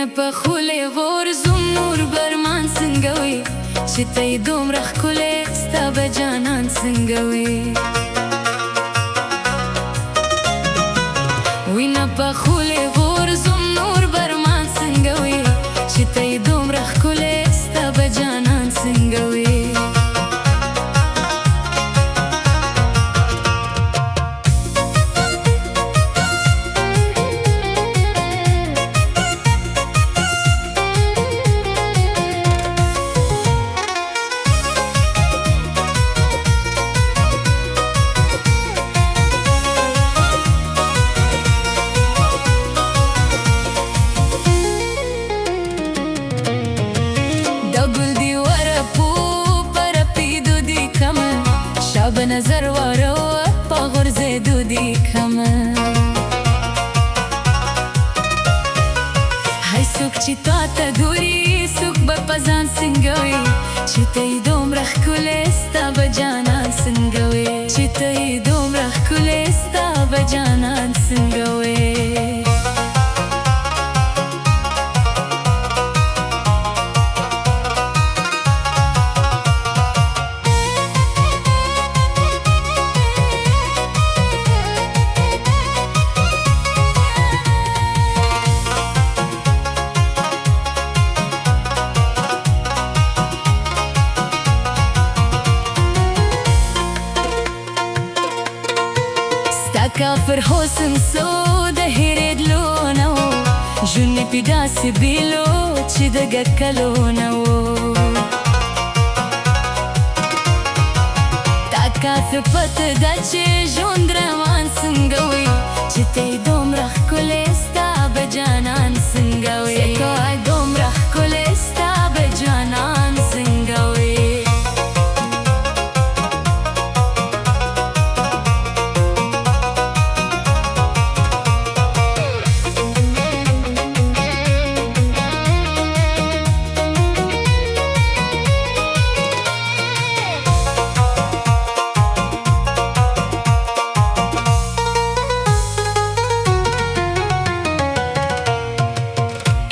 وینه په خولې غورځوم نور برمان څنګه وي چې ته یې دومره ښکلې ستا به جانان څنګه وي وینه په خولې غورځوم نور برمان څنګه وي چې ته یې دومره ښکلې ستا به جانان څنګه وي به نظر واره پا غرزیدو دی کمه های سوک چی تا تا ګوري سوک به په ځان څنګه وي چې ته یې دومره ښکلې ستا به جانان څنګه وي چې ته یې دومره ښکلې ستا به جانان څنګه وي کافر حسن سو د هېرېدلو نه و ژوند مې پې داسې بېلو چې د ګټلو نه و تا کافر پته ده چې ژوند روان څنګه وي چې ته یې دومره ښکلې ستا به جانان څنګه وي دومره ښکلې ستا به جانان څنګه وي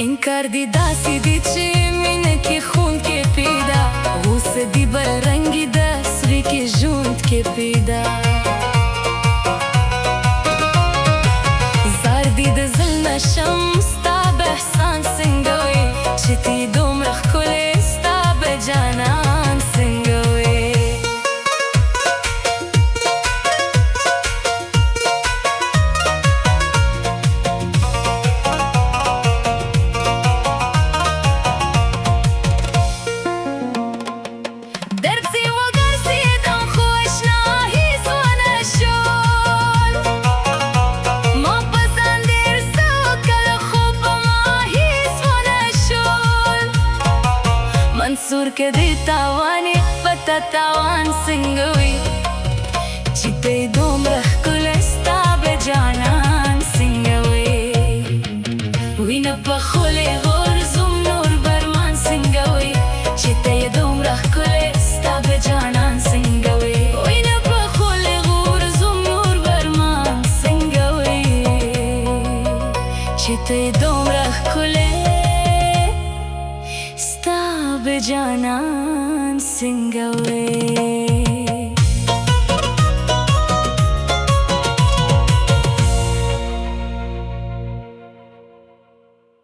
انکار دی داسې دی چې مینه کې خون کې پیدا غوسه دی بل رنګي ده سوی کې ژوند کې پیدا زار دی د زل نشم ستا به احسان څنګه وي چې ته یې دومره ښکلې ستا به جانان څنګه وي منصور که دی تاوانی پتا تاوان څنګه وي چې ته یې دومره ښکلې ستا به جانان څنګه وي وینه په خولې غورځوم نور برمان څنګه وي چې ته یې دومره ښکلې ستا به جانان څنګه وي وینه په خولې غورځوم نور برمان څنګه وي چې ته یې دومره ښکلې ستا به جانان څنګه وي